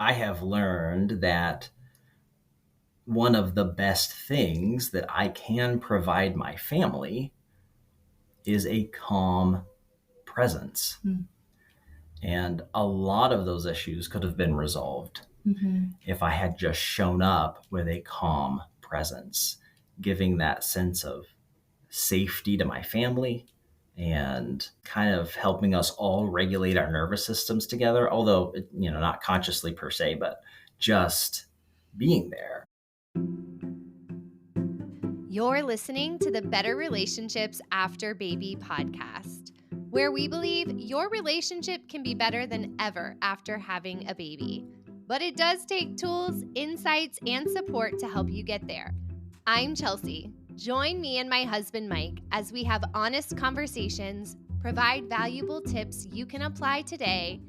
I have learned that one of the best things that I can provide my family is a calm presence. Mm. And a lot of those issues could have been resolved if I had just shown up with a calm presence, giving that sense of safety to my family and kind of helping us all regulate our nervous systems together, although, not consciously per se, but just being there. You're listening to the Better Relationships After Baby podcast, where we believe your relationship can be better than ever after having a baby. But it does take tools, insights, and support to help you get there. I'm Chelsea. Join me and my husband, Mike, as we have honest conversations, provide valuable tips you can apply today,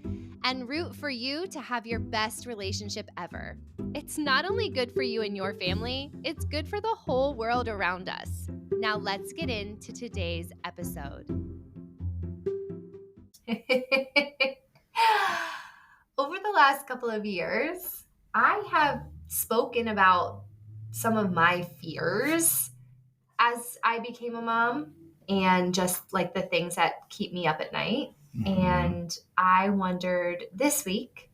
and root for you to have your best relationship ever. It's not only good for you and your family, it's good for the whole world around us. Now let's get into today's episode. Over the last couple of years, I have spoken about some of my fears as I became a mom and just like the things that keep me up at night. And I wondered this week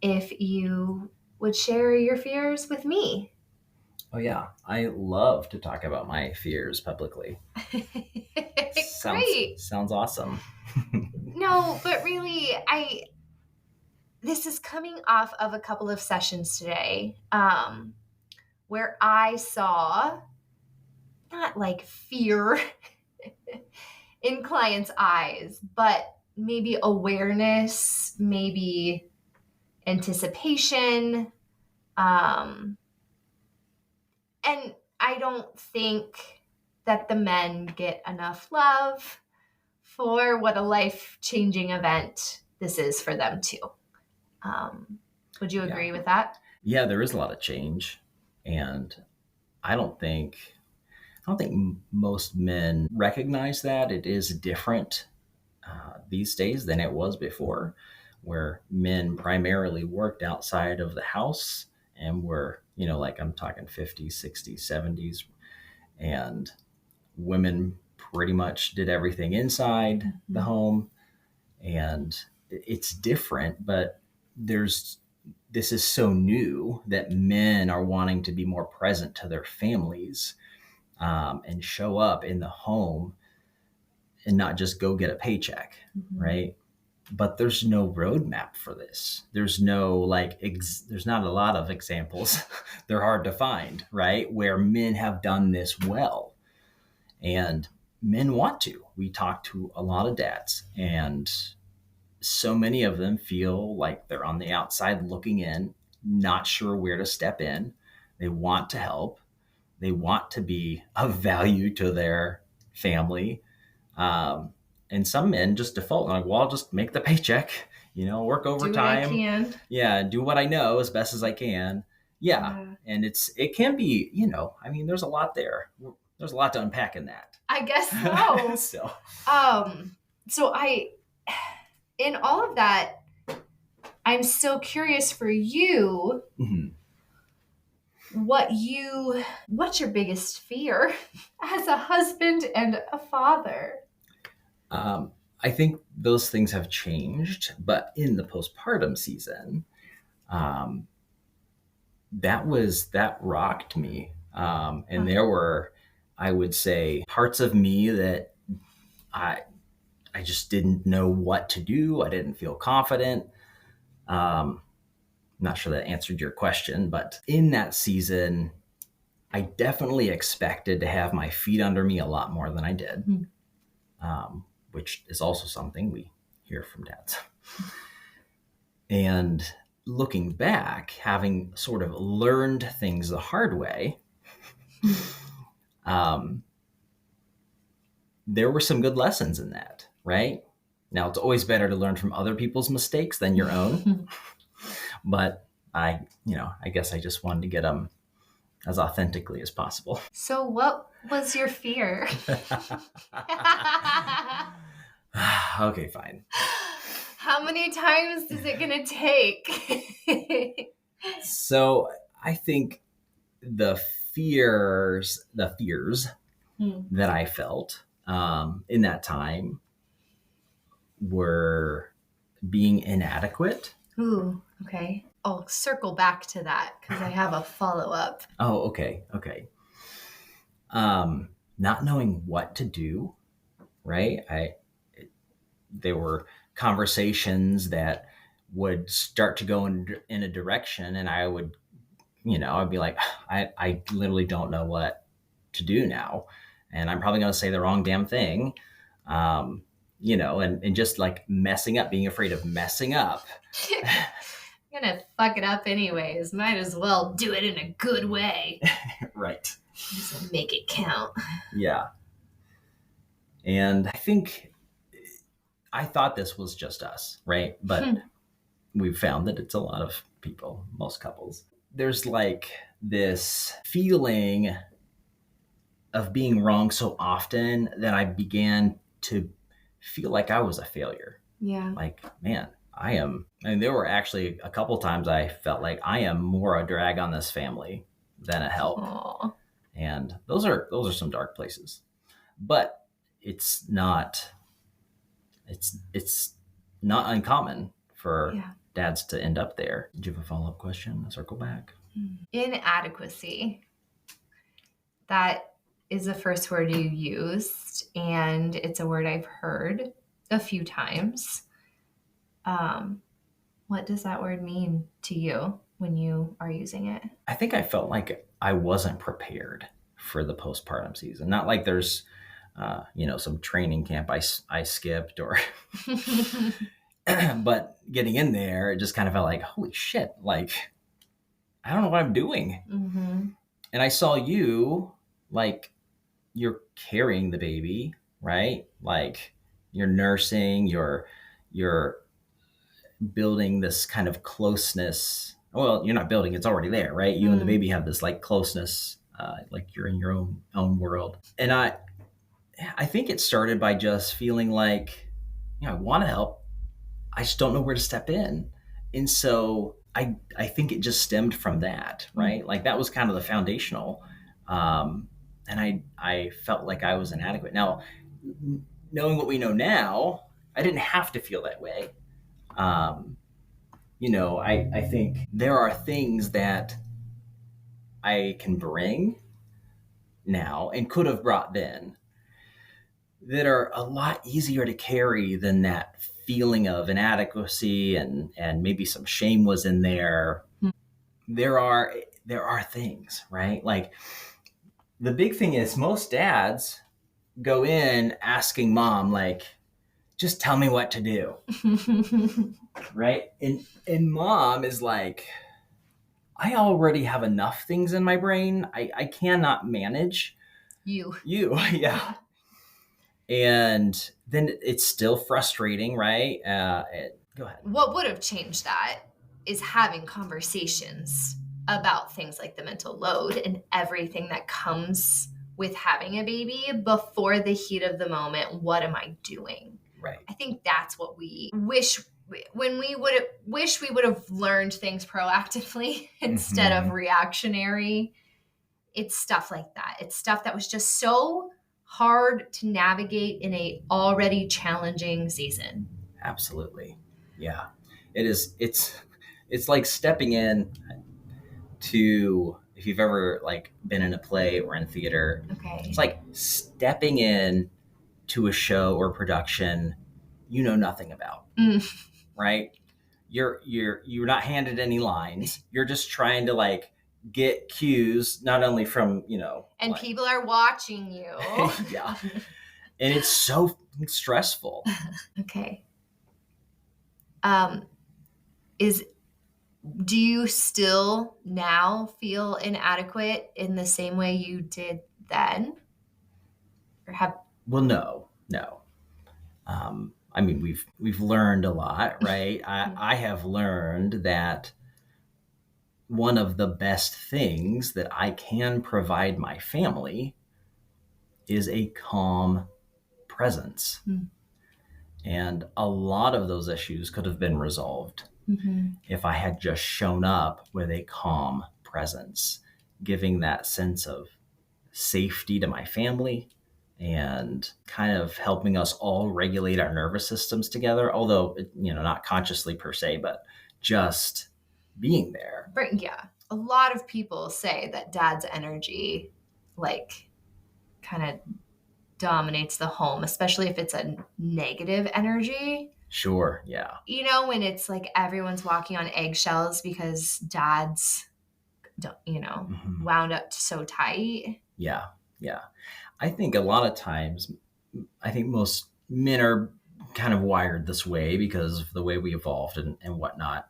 if you would share your fears with me. Oh, yeah. I love to talk about my fears publicly. Great. Sounds awesome. No, but really, this is coming off of a couple of sessions today where I saw not like fear in clients' eyes, but maybe awareness, maybe anticipation. And I don't think that the men get enough love for what a life-changing event this is for them too. Would you agree with that? Yeah, there is a lot of change. And I don't think most men recognize that it is different these days than it was before, where men primarily worked outside of the house and were, like I'm talking 50s, 60s, 70s, and women pretty much did everything inside the home. And it's different, but this is so new that men are wanting to be more present to their families and show up in the home and not just go get a paycheck, right? But there's no roadmap for this. There's no there's not a lot of examples. They're hard to find, right? Where men have done this well. And men want to. We talk to a lot of dads, and so many of them feel like they're on the outside looking in, not sure where to step in. They want to help. They want to be of value to their family. And some men just default like, well, I'll just make the paycheck, work overtime. Do what I can. Yeah, do what I know as best as I can. Yeah. And it can be, there's a lot there. There's a lot to unpack in that. I guess so. So in all of that, I'm so curious for you, what's your biggest fear as a husband and a father? I think those things have changed, but in the postpartum season, that rocked me. And there were, I would say, parts of me that I just didn't know what to do. I didn't feel confident. Not sure that answered your question, but in that season, I definitely expected to have my feet under me a lot more than I did, which is also something we hear from dads. And looking back, having sort of learned things the hard way, there were some good lessons in that, right? Now, it's always better to learn from other people's mistakes than your own. But I guess I just wanted to get them as authentically as possible. So what was your fear? Okay, fine. How many times is it going to take? So I think the fears that I felt in that time were being inadequate. Ooh, okay. I'll circle back to that because I have a follow-up. Oh, okay. Not knowing what to do, right? There were conversations that would start to go in a direction, and I would, I'd be like, I literally don't know what to do now, and I'm probably going to say the wrong damn thing, and just like messing up, being afraid of messing up. I'm gonna fuck it up anyways. Might as well do it in a good way. Right. Just make it count. Yeah. And I thought this was just us, right? But we've found that it's a lot of people, most couples. There's like this feeling of being wrong so often that I began to feel like I was a failure. Yeah. Like, man, there were actually a couple times I felt like I am more a drag on this family than a help. Aww. And those are some dark places. But it's not uncommon for dads to end up there. Did you have a follow-up question? Circle back. Inadequacy. That is the first word you used, and it's a word I've heard a few times. What does that word mean to you when you are using it? I think I felt like I wasn't prepared for the postpartum season. Not like there's, some training camp I skipped or, but getting in there, it just kind of felt like, holy shit, like, I don't know what I'm doing. Mm-hmm. And I saw you, like, you're carrying the baby, right? Like, you're nursing, you're building this kind of closeness. Well, you're not building, it's already there, right? You and the baby have this like closeness, like you're in your own world. And I think it started by just feeling like, I want to help. I just don't know where to step in. And so I think it just stemmed from that, right? Like that was kind of the foundational. And I felt like I was inadequate. Now, knowing what we know now, I didn't have to feel that way. I think there are things that I can bring now and could have brought then that are a lot easier to carry than that feeling of inadequacy and maybe some shame was in there. There are things, right? Like the big thing is most dads go in asking mom, like, just tell me what to do. Right? And mom is like, I already have enough things in my brain. I cannot manage you. Yeah. And then it's still frustrating, right? Go ahead. What would have changed that is having conversations about things like the mental load and everything that comes with having a baby before the heat of the moment. What am I doing? Right. I think that's what we wish we would have learned things proactively instead of reactionary. It's stuff like that. It's stuff that was just so hard to navigate in a already challenging season. Absolutely. Yeah. It is. It's like stepping in to, if you've ever like been in a play or in theater, okay, it's like stepping in to a show or production you know nothing about, right? You're not handed any lines. You're just trying to like get cues, not only from, and like, people are watching you. Yeah. And it's so stressful. Okay. Do you still now feel inadequate in the same way you did then? Or Well, no. I mean, we've learned a lot, right? I have learned that one of the best things that I can provide my family is a calm presence. And a lot of those issues could have been resolved if I had just shown up with a calm presence, giving that sense of safety to my family and kind of helping us all regulate our nervous systems together. Although, not consciously per se, but just being there. Right, yeah. A lot of people say that dad's energy, like, kind of dominates the home, especially if it's a negative energy. Sure, yeah. When it's like everyone's walking on eggshells because dad's, wound up so tight. Yeah. I think a lot of times, most men are kind of wired this way because of the way we evolved and whatnot.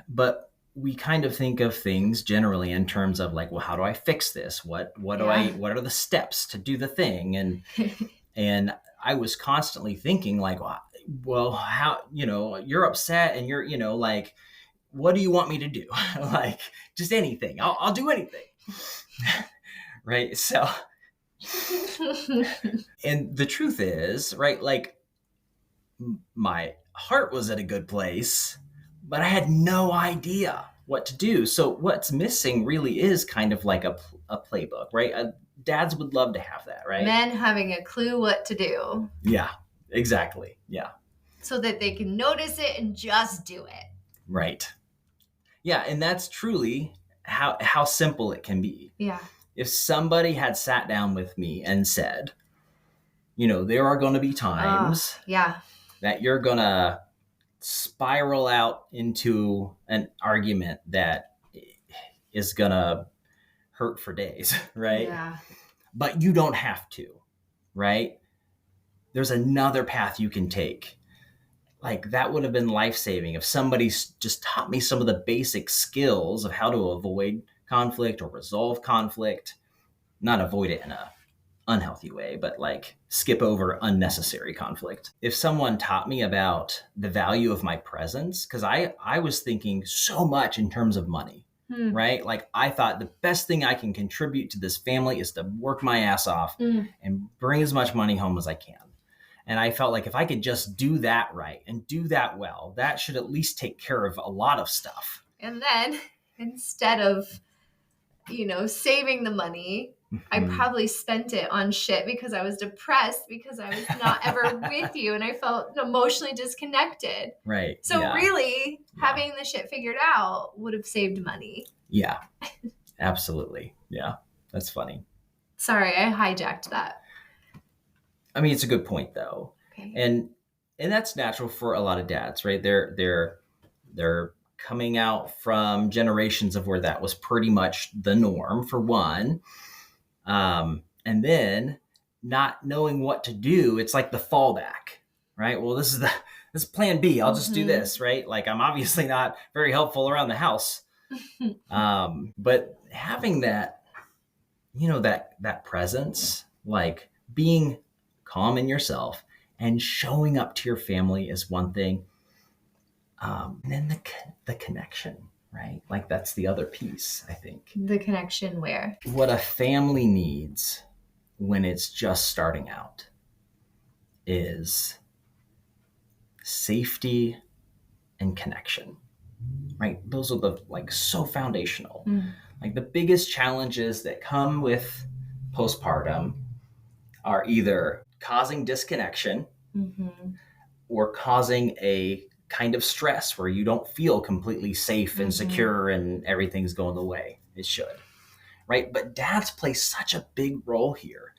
But we kind of think of things generally in terms of like, well, how do I fix this? What are the steps to do the thing? And I was constantly thinking like, well, how, you're upset and you're, like, what do you want me to do? Like, just anything. I'll do anything. Right. So, and the truth is, right, like my heart was at a good place, but I had no idea what to do. So what's missing really is kind of like a playbook, right? Dads would love to have that, right? Men having a clue what to do. Yeah, exactly. Yeah. So that they can notice it and just do it. Right. Yeah, and that's truly how simple it can be. Yeah. If somebody had sat down with me and said, there are going to be times that you're going to spiral out into an argument that is going to hurt for days, right? Yeah. But you don't have to, right? There's another path you can take. Like, that would have been life-saving if somebody just taught me some of the basic skills of how to avoid conflict or resolve conflict. Not avoid it in a unhealthy way, but like skip over unnecessary conflict. If someone taught me about the value of my presence, because I was thinking so much in terms of money, right? Like, I thought the best thing I can contribute to this family is to work my ass off and bring as much money home as I can. And I felt like if I could just do that right and do that well, that should at least take care of a lot of stuff. And then instead of, saving the money, I probably spent it on shit because I was depressed because I was not ever with you and I felt emotionally disconnected. Right. So really, having the shit figured out would have saved money. Yeah, absolutely. Yeah, that's funny. Sorry, I hijacked that. I mean, it's a good point though. Okay. And that's natural for a lot of dads, right? They're coming out from generations of where that was pretty much the norm, for one. And then not knowing what to do, it's like the fallback, right? Well, this is plan B. I'll just do this, right? Like, I'm obviously not very helpful around the house. But having that, that presence, like being calm in yourself and showing up to your family is one thing. And then the connection, right? Like, that's the other piece, I think. The connection where? What a family needs when it's just starting out is safety and connection, right? Those are so foundational. Like, the biggest challenges that come with postpartum are either causing disconnection or causing a kind of stress where you don't feel completely safe and secure and everything's going the way it should, right? But dads play such a big role here.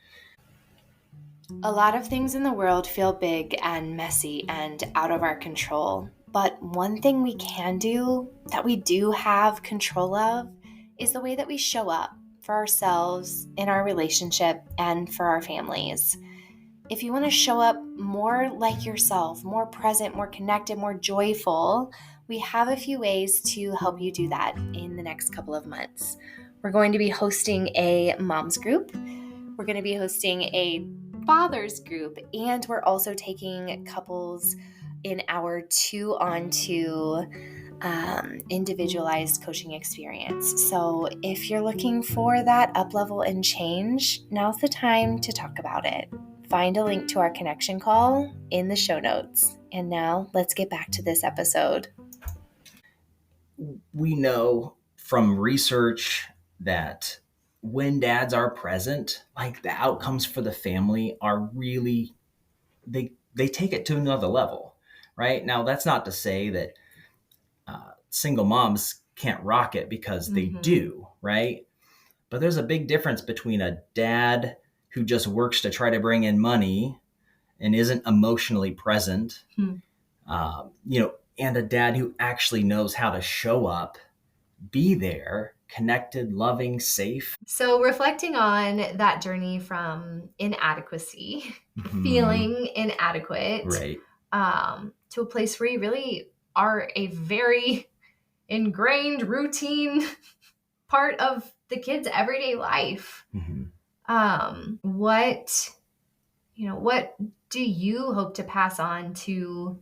A lot of things in the world feel big and messy and out of our control. But one thing we can do that we do have control of is the way that we show up for ourselves in our relationship and for our families. If you want to show up more like yourself, more present, more connected, more joyful, we have a few ways to help you do that in the next couple of months. We're going to be hosting a moms group. We're going to be hosting a fathers group, and we're also taking couples in our 2-on-2 individualized coaching experience. So if you're looking for that up level and change, now's the time to talk about it. Find a link to our connection call in the show notes. And now let's get back to this episode. We know from research that when dads are present, like the outcomes for the family are really, they take it to another level, right? Now, that's not to say that single moms can't rock it, because they do, right? But there's a big difference between a dad who just works to try to bring in money and isn't emotionally present, and a dad who actually knows how to show up, be there, connected, loving, safe. So reflecting on that journey from inadequacy, feeling inadequate, Right. To a place where you really are a very ingrained routine part of the kid's everyday life. What do you hope to pass on to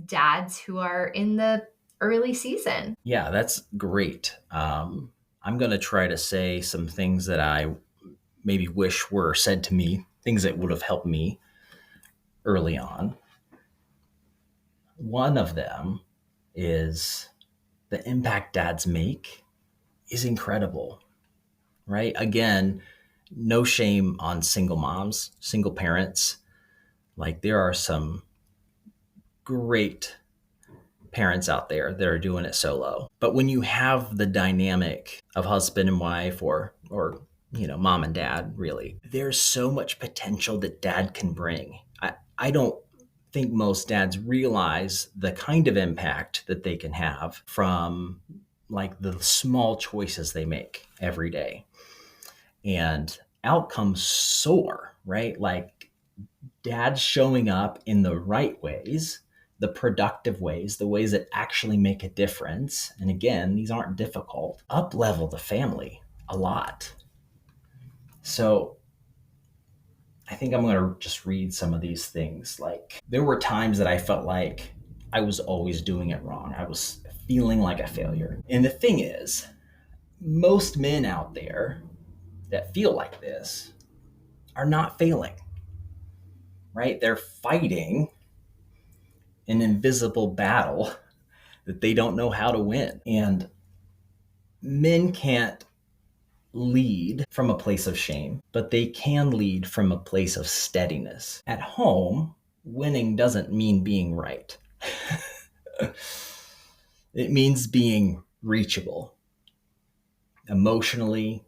dads who are in the early season? Yeah, that's great. I'm going to try to say some things that I maybe wish were said to me, things that would have helped me early on. One of them is the impact dads make is incredible, right? Again, no shame on single moms, single parents. Like, there are some great parents out there that are doing it solo. But when you have the dynamic of husband and wife, or mom and dad, really, there's so much potential that dad can bring. I don't think most dads realize the kind of impact that they can have from like the small choices they make every day. And outcomes soar, right? Like, dads showing up in the right ways, the productive ways, the ways that actually make a difference. And again, these aren't difficult. Up level the family a lot. So I think I'm going to just read some of these things. Like, there were times that I felt like I was always doing it wrong. I was feeling like a failure. And the thing is, most men out there that feel like this are not failing, right? They're fighting an invisible battle that they don't know how to win. And men can't lead from a place of shame, but they can lead from a place of steadiness. At home, winning doesn't mean being right. It means being reachable emotionally,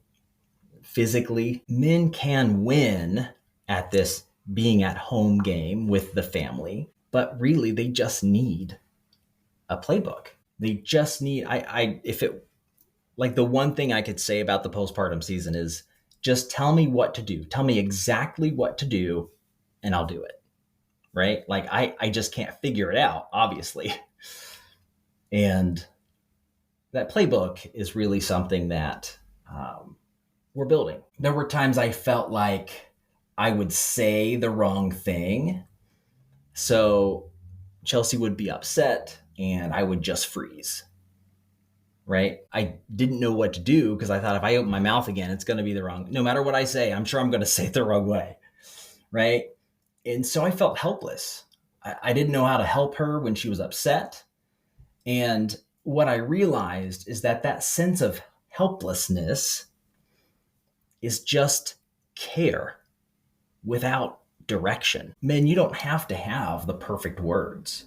physically. Men can win at this being at home game with the family, but really they just need a playbook. They just need, like, the one thing I could say about the postpartum season is just tell me what to do. Tell me exactly what to do and I'll do it. Right? Like, I just can't figure it out, obviously. And that playbook is really something that we're building. There were times I felt like I would say the wrong thing. So Chelsea would be upset and I would just freeze. Right? I didn't know what to do because I thought if I open my mouth again, it's going to be the wrong. No matter what I say, I'm sure I'm going to say it the wrong way. Right? And so I felt helpless. I didn't know how to help her when she was upset. And what I realized is that sense of helplessness is just care without direction. Men, you don't have to have the perfect words.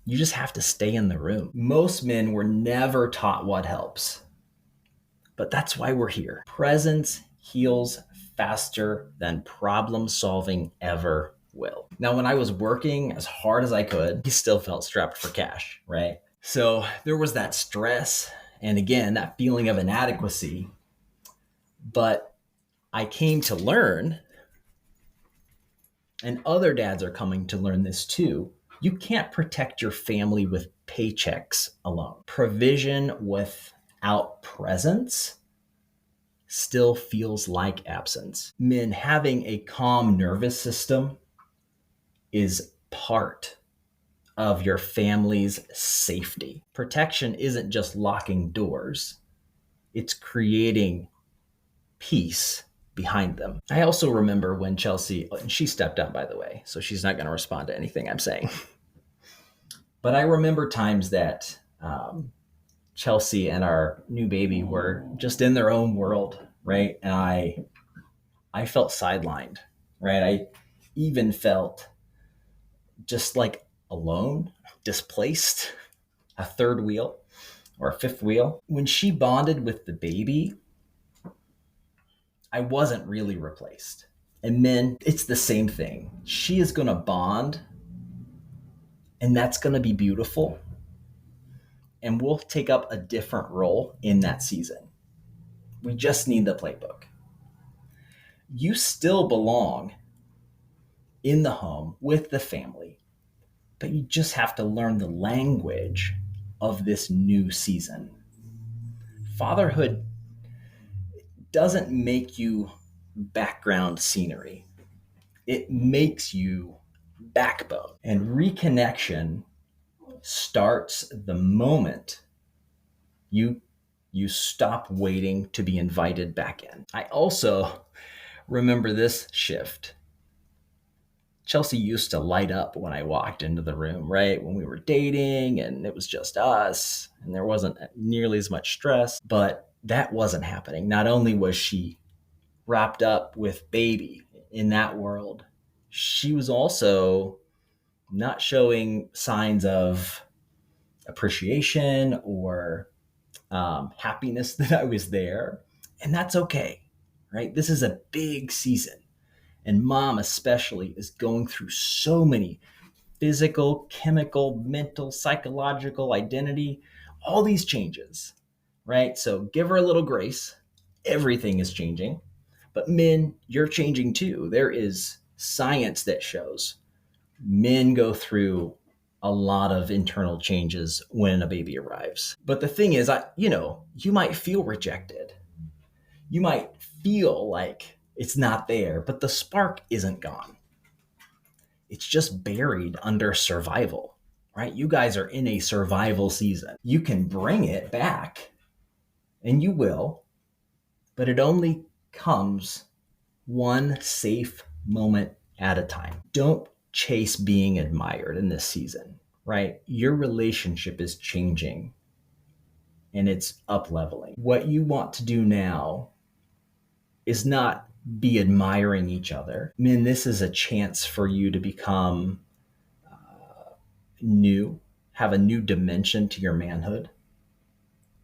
You just have to stay in the room. Most men were never taught what helps. But that's why we're here. Presence heals faster than problem solving ever will. Now, when I was working as hard as I could, I still felt strapped for cash, right? So there was that stress and, again, that feeling of inadequacy. But I came to learn, and other dads are coming to learn this too, you can't protect your family with paychecks alone. Provision without presence still feels like absence. Men, having a calm nervous system is part of your family's safety. Protection isn't just locking doors, it's creating peace behind them. I also remember when Chelsea, and she stepped down, by the way, so she's not going to respond to anything I'm saying. But I remember times that Chelsea and our new baby were just in their own world, right? And I felt sidelined, right? I even felt just like alone, displaced, a third wheel or a fifth wheel. When she bonded with the baby, I wasn't really replaced. And men, it's the same thing. She is going to bond, and that's going to be beautiful. And we'll take up a different role in that season. We just need the playbook. You still belong in the home with the family, but you just have to learn the language of this new season. Fatherhood doesn't make you background scenery. It makes you backbone. And reconnection starts the moment you stop waiting to be invited back in. I also remember this shift. Chelsea used to light up when I walked into the room, right? When we were dating and it was just us and there wasn't nearly as much stress, but that wasn't happening. Not only was she wrapped up with baby in that world, she was also not showing signs of appreciation or happiness that I was there. And that's okay, right? This is a big season. And mom, especially, is going through so many physical, chemical, mental, psychological, identity, all these changes, right? So give her a little grace. Everything is changing. But men, you're changing too. There is science that shows men go through a lot of internal changes when a baby arrives. But the thing is, you might feel rejected. You might feel like it's not there, but the spark isn't gone. It's just buried under survival, right? You guys are in a survival season. You can bring it back, and you will, but it only comes one safe moment at a time. Don't chase being admired in this season, right? Your relationship is changing and it's up leveling. What you want to do now is not be admiring each other. I mean, this is a chance for you to become new, have a new dimension to your manhood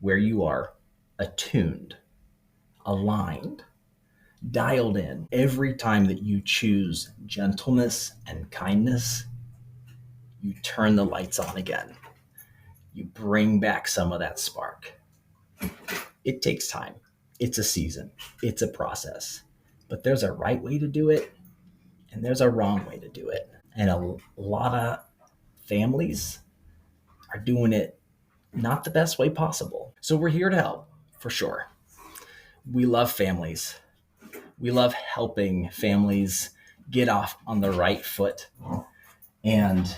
where you are attuned, aligned, dialed in. Every time that you choose gentleness and kindness, you turn the lights on again. You bring back some of that spark. It takes time. It's a season. It's a process. But there's a right way to do it, and there's a wrong way to do it. And a lot of families are doing it not the best way possible. So we're here to help, for sure. We love families. We love helping families get off on the right foot. And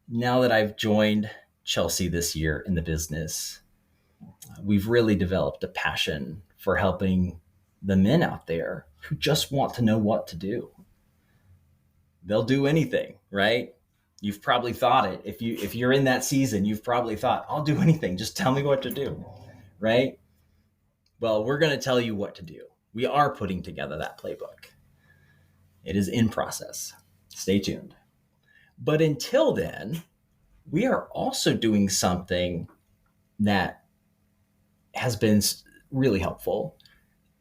now that I've joined Chelsea this year in the business, we've really developed a passion for helping the men out there who just want to know what to do. They'll do anything, right? You've probably thought it. If you're in that season, you've probably thought, I'll do anything. Just tell me what to do, right? Well, we're going to tell you what to do. We are putting together that playbook. It is in process. Stay tuned. But until then, we are also doing something that has been really helpful.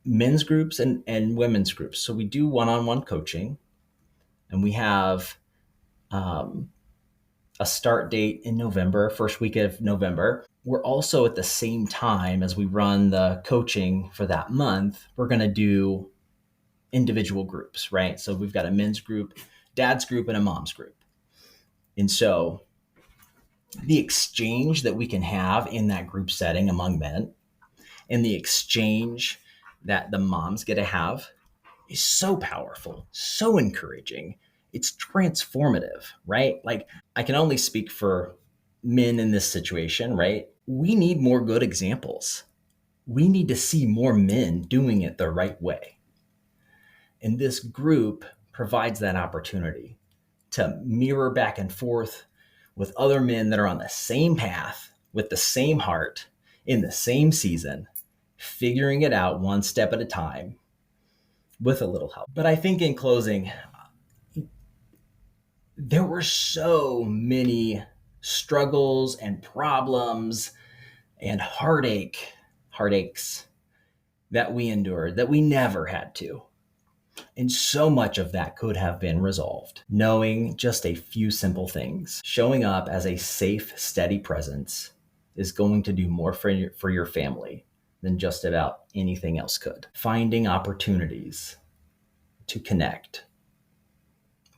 Men's groups and women's groups. So we do one-on-one coaching, and we have a start date in November, first week of November. We're also at the same time as we run the coaching for that month, we're going to do individual groups, right? So we've got a men's group, dad's group, and a mom's group. And so the exchange that we can have in that group setting among men and the exchange that the moms get to have is so powerful, so encouraging. It's transformative, right? Like, I can only speak for men in this situation, right? We need more good examples. We need to see more men doing it the right way. And this group provides that opportunity to mirror back and forth with other men that are on the same path, with the same heart, in the same season, figuring it out one step at a time with a little help. But I think in closing, there were so many struggles and problems and heartaches that we endured that we never had to. And so much of that could have been resolved knowing just a few simple things. Showing up as a safe, steady presence is going to do more for your family than just about anything else could. Finding opportunities to connect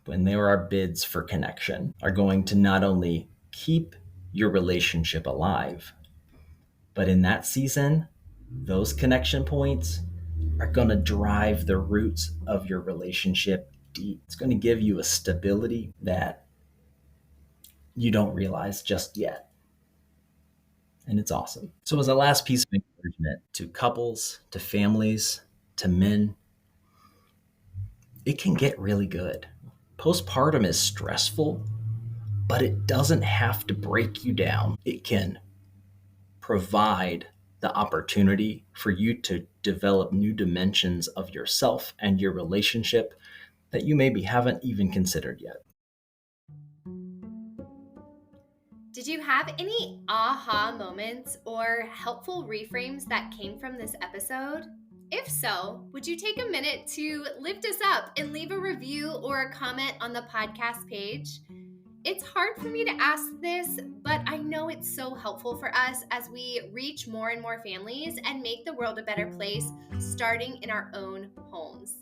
when there are bids for connection are going to not only keep your relationship alive, but in that season, those connection points are going to drive the roots of your relationship deep. It's going to give you a stability that you don't realize just yet. And it's awesome. So as a last piece of encouragement to couples, to families, to men, it can get really good. Postpartum is stressful, but it doesn't have to break you down. It can provide the opportunity for you to develop new dimensions of yourself and your relationship that you maybe haven't even considered yet. Did you have any aha moments or helpful reframes that came from this episode? If so, would you take a minute to lift us up and leave a review or a comment on the podcast page? It's hard for me to ask this, but I know it's so helpful for us as we reach more and more families and make the world a better place, starting in our own homes.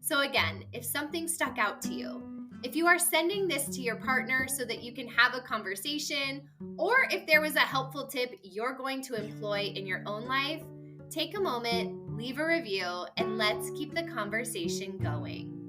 So again, if something stuck out to you, if you are sending this to your partner so that you can have a conversation, or if there was a helpful tip you're going to employ in your own life, take a moment, leave a review, and let's keep the conversation going.